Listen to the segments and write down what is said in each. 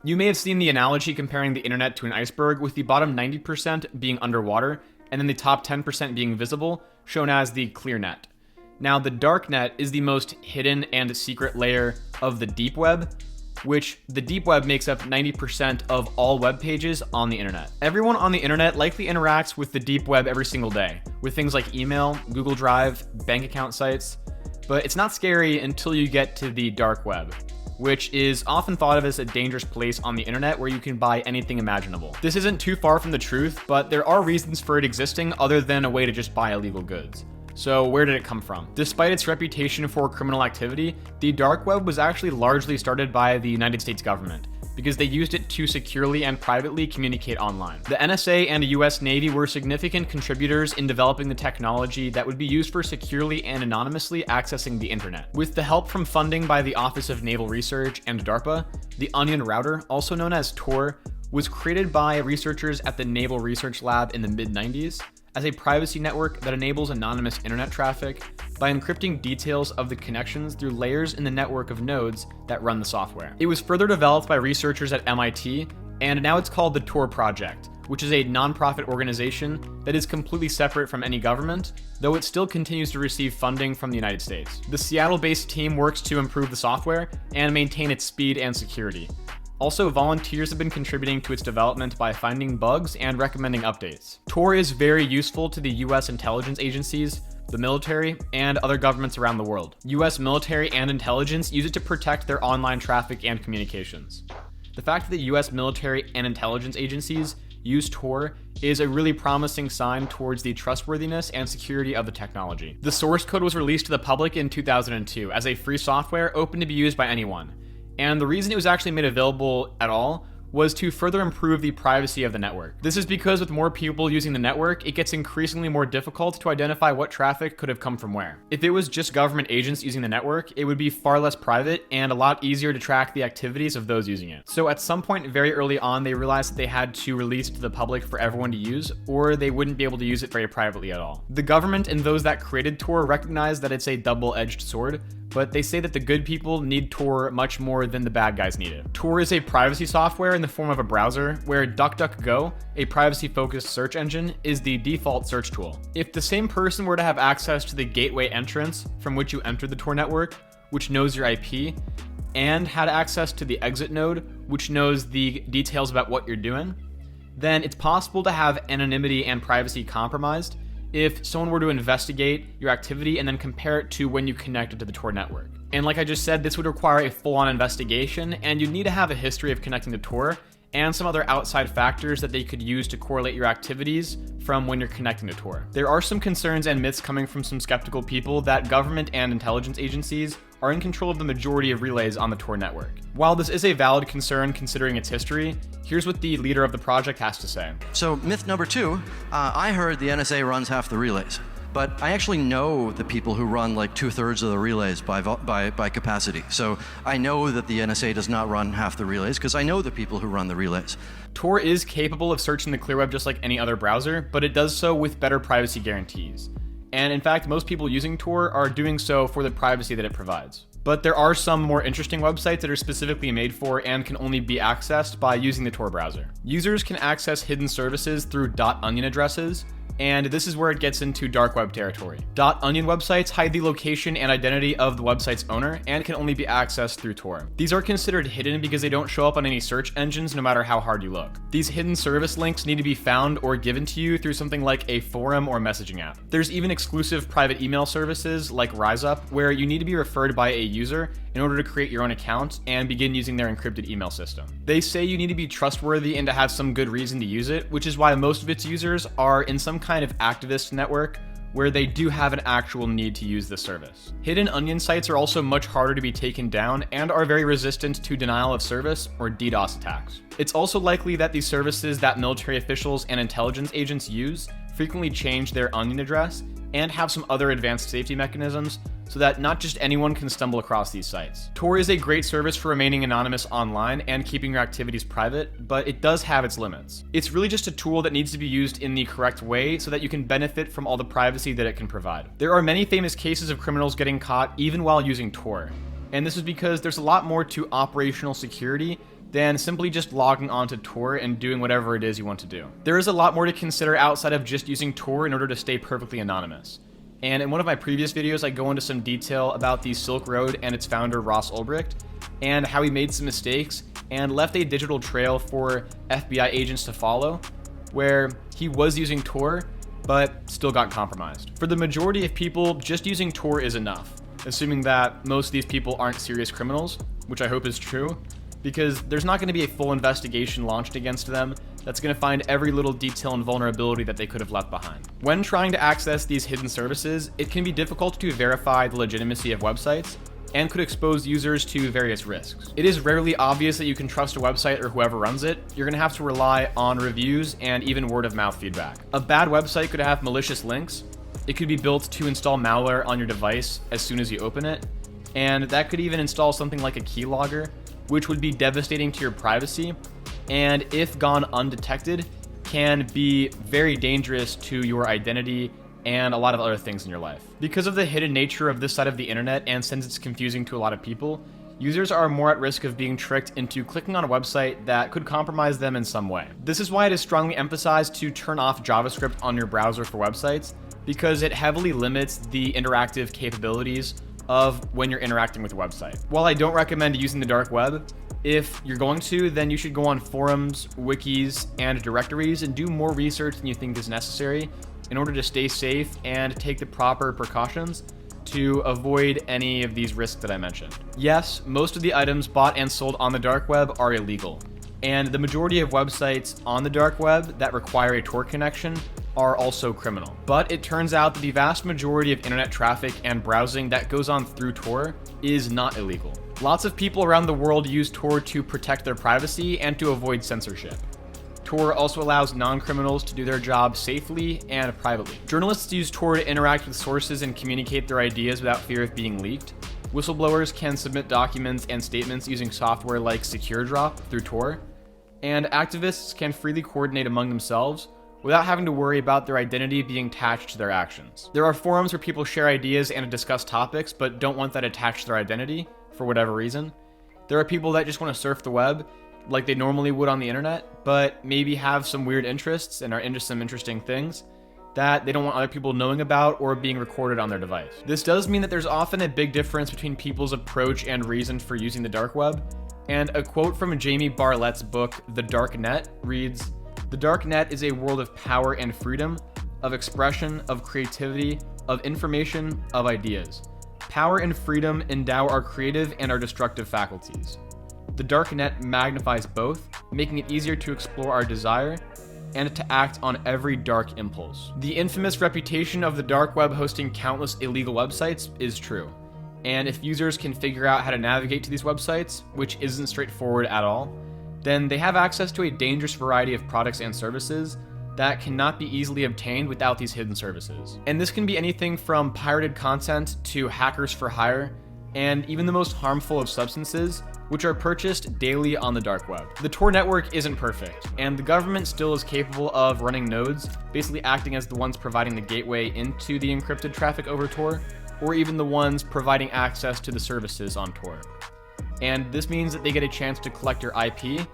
You may have seen the analogy comparing the internet to an iceberg, with the bottom 90% being underwater and then the top 10% being visible, shown as the clear net. Now, the dark net is the most hidden and secret layer of the deep web, which the deep web makes up 90% of all web pages on the internet. Everyone on the internet likely interacts with the deep web every single day, with things like email, Google Drive, bank account sites, but it's not scary until you get to the dark web, which is often thought of as a dangerous place on the internet where you can buy anything imaginable. This isn't too far from the truth, but there are reasons for it existing other than a way to just buy illegal goods. So where did it come from? Despite its reputation for criminal activity, the dark web was actually largely started by the United States government, because they used it to securely and privately communicate online. The NSA and the US Navy were significant contributors in developing the technology that would be used for securely and anonymously accessing the internet. With the help from funding by the Office of Naval Research and DARPA, the Onion Router, also known as Tor, was created by researchers at the Naval Research Lab in the mid-90s as a privacy network that enables anonymous internet traffic by encrypting details of the connections through layers in the network of nodes that run the software. It was further developed by researchers at MIT, and now it's called the Tor Project, which is a non-profit organization that is completely separate from any government, though it still continues to receive funding from the United States. The Seattle-based team works to improve the software and maintain its speed and security. Also, volunteers have been contributing to its development by finding bugs and recommending updates. Tor is very useful to the US intelligence agencies, the military, and other governments around the world. US military and intelligence use it to protect their online traffic and communications. The fact that the US military and intelligence agencies use Tor is a really promising sign towards the trustworthiness and security of the technology. The source code was released to the public in 2002 as a free software open to be used by anyone. And the reason it was actually made available at all was to further improve the privacy of the network. This is because with more people using the network, it gets increasingly more difficult to identify what traffic could have come from where. If it was just government agents using the network, it would be far less private and a lot easier to track the activities of those using it. So at some point very early on, they realized that they had to release it to the public for everyone to use, or they wouldn't be able to use it very privately at all. The government and those that created Tor recognize that it's a double-edged sword, but they say that the good people need Tor much more than the bad guys need it. Tor is a privacy software in the form of a browser, where DuckDuckGo, a privacy-focused search engine, is the default search tool. If the same person were to have access to the gateway entrance from which you entered the Tor network, which knows your IP, and had access to the exit node, which knows the details about what you're doing, then it's possible to have anonymity and privacy compromised if someone were to investigate your activity and then compare it to when you connected to the Tor network. And like I just said, this would require a full-on investigation, and you'd need to have a history of connecting to Tor and some other outside factors that they could use to correlate your activities from when you're connecting to Tor. There are some concerns and myths coming from some skeptical people that government and intelligence agencies are in control of the majority of relays on the Tor network. While this is a valid concern considering its history, here's what the leader of the project has to say. So myth number two, I heard the NSA runs half the relays, but I actually know the people who run like 2/3 of the relays by capacity. So I know that the NSA does not run half the relays because I know the people who run the relays. Tor is capable of searching the clear web just like any other browser, but it does so with better privacy guarantees. And in fact, most people using Tor are doing so for the privacy that it provides. But there are some more interesting websites that are specifically made for and can only be accessed by using the Tor browser. Users can access hidden services through .onion addresses, and this is where it gets into dark web territory. .onion websites hide the location and identity of the website's owner and can only be accessed through Tor. These are considered hidden because they don't show up on any search engines no matter how hard you look. These hidden service links need to be found or given to you through something like a forum or messaging app. There's even exclusive private email services like RiseUp where you need to be referred by a user in order to create your own account and begin using their encrypted email system. They say you need to be trustworthy and to have some good reason to use it, which is why most of its users are in some kind of activist network where they do have an actual need to use the service. Hidden onion sites are also much harder to be taken down and are very resistant to denial of service or DDoS attacks. It's also likely that these services that military officials and intelligence agents use frequently change their onion address and have some other advanced safety mechanisms so that not just anyone can stumble across these sites. Tor is a great service for remaining anonymous online and keeping your activities private, but it does have its limits. It's really just a tool that needs to be used in the correct way so that you can benefit from all the privacy that it can provide. There are many famous cases of criminals getting caught even while using Tor, and this is because there's a lot more to operational security than simply just logging onto Tor and doing whatever it is you want to do. There is a lot more to consider outside of just using Tor in order to stay perfectly anonymous. And in one of my previous videos, I go into some detail about the Silk Road and its founder, Ross Ulbricht, and how he made some mistakes and left a digital trail for FBI agents to follow, where he was using Tor, but still got compromised. For the majority of people, just using Tor is enough, assuming that most of these people aren't serious criminals, which I hope is true, because there's not going to be a full investigation launched against them that's going to find every little detail and vulnerability that they could have left behind. When trying to access these hidden services, it can be difficult to verify the legitimacy of websites and could expose users to various risks. It is rarely obvious that you can trust a website or whoever runs it. You're going to have to rely on reviews and even word-of-mouth feedback. A bad website could have malicious links. It could be built to install malware on your device as soon as you open it, and that could even install something like a keylogger, which would be devastating to your privacy, and if gone undetected, can be very dangerous to your identity and a lot of other things in your life. Because of the hidden nature of this side of the internet, and since it's confusing to a lot of people, users are more at risk of being tricked into clicking on a website that could compromise them in some way. This is why it is strongly emphasized to turn off JavaScript on your browser for websites, because it heavily limits the interactive capabilities of when you're interacting with a website. While I don't recommend using the dark web, if you're going to, then you should go on forums, wikis, and directories and do more research than you think is necessary in order to stay safe and take the proper precautions to avoid any of these risks that I mentioned. Yes, most of the items bought and sold on the dark web are illegal, and the majority of websites on the dark web that require a Tor connection are also criminal. But it turns out that the vast majority of internet traffic and browsing that goes on through Tor is not illegal. Lots of people around the world use Tor to protect their privacy and to avoid censorship. Tor also allows non-criminals to do their job safely and privately. Journalists use Tor to interact with sources and communicate their ideas without fear of being leaked. Whistleblowers can submit documents and statements using software like SecureDrop through Tor. And activists can freely coordinate among themselves without having to worry about their identity being attached to their actions. There are forums where people share ideas and discuss topics, but don't want that attached to their identity for whatever reason. There are people that just want to surf the web like they normally would on the internet, but maybe have some weird interests and are into some interesting things that they don't want other people knowing about or being recorded on their device. This does mean that there's often a big difference between people's approach and reason for using the dark web. And a quote from Jamie Bartlett's book, The Dark Net, reads, "The dark net is a world of power and freedom, of expression, of creativity, of information, of ideas. Power and freedom endow our creative and our destructive faculties. The dark net magnifies both, making it easier to explore our desire and to act on every dark impulse." The infamous reputation of the dark web hosting countless illegal websites is true. And if users can figure out how to navigate to these websites, which isn't straightforward at all, then they have access to a dangerous variety of products and services that cannot be easily obtained without these hidden services. And this can be anything from pirated content to hackers for hire, and even the most harmful of substances, which are purchased daily on the dark web. The Tor network isn't perfect, and the government still is capable of running nodes, basically acting as the ones providing the gateway into the encrypted traffic over Tor, or even the ones providing access to the services on Tor. And this means that they get a chance to collect your IP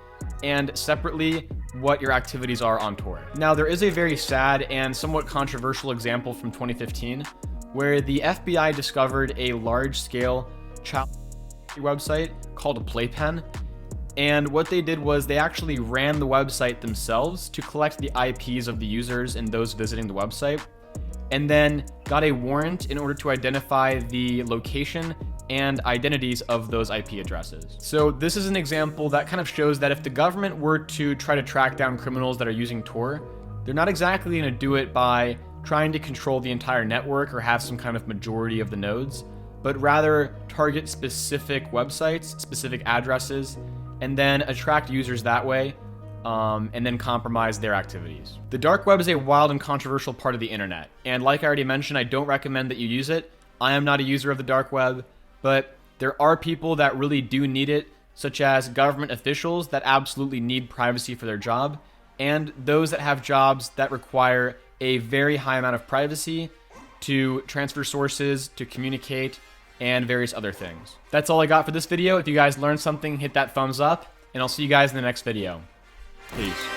and separately what your activities are on Tor. Now, there is a very sad and somewhat controversial example from 2015 where the FBI discovered a large-scale child website called a Playpen, and what they did was they actually ran the website themselves to collect the IPs of the users and those visiting the website, and then got a warrant in order to identify the location and identities of those IP addresses. So this is an example that kind of shows that if the government were to try to track down criminals that are using Tor, they're not exactly going to do it by trying to control the entire network or have some kind of majority of the nodes, but rather target specific websites, specific addresses, and then attract users that way, and then compromise their activities. The dark web is a wild and controversial part of the internet, and like I already mentioned, I don't recommend that you use it. I am not a user of the dark web, but there are people that really do need it, such as government officials that absolutely need privacy for their job, and those that have jobs that require a very high amount of privacy to transfer sources, to communicate, and various other things. That's all I got for this video. If you guys learned something, hit that thumbs up. and I'll see you guys in the next video. Peace.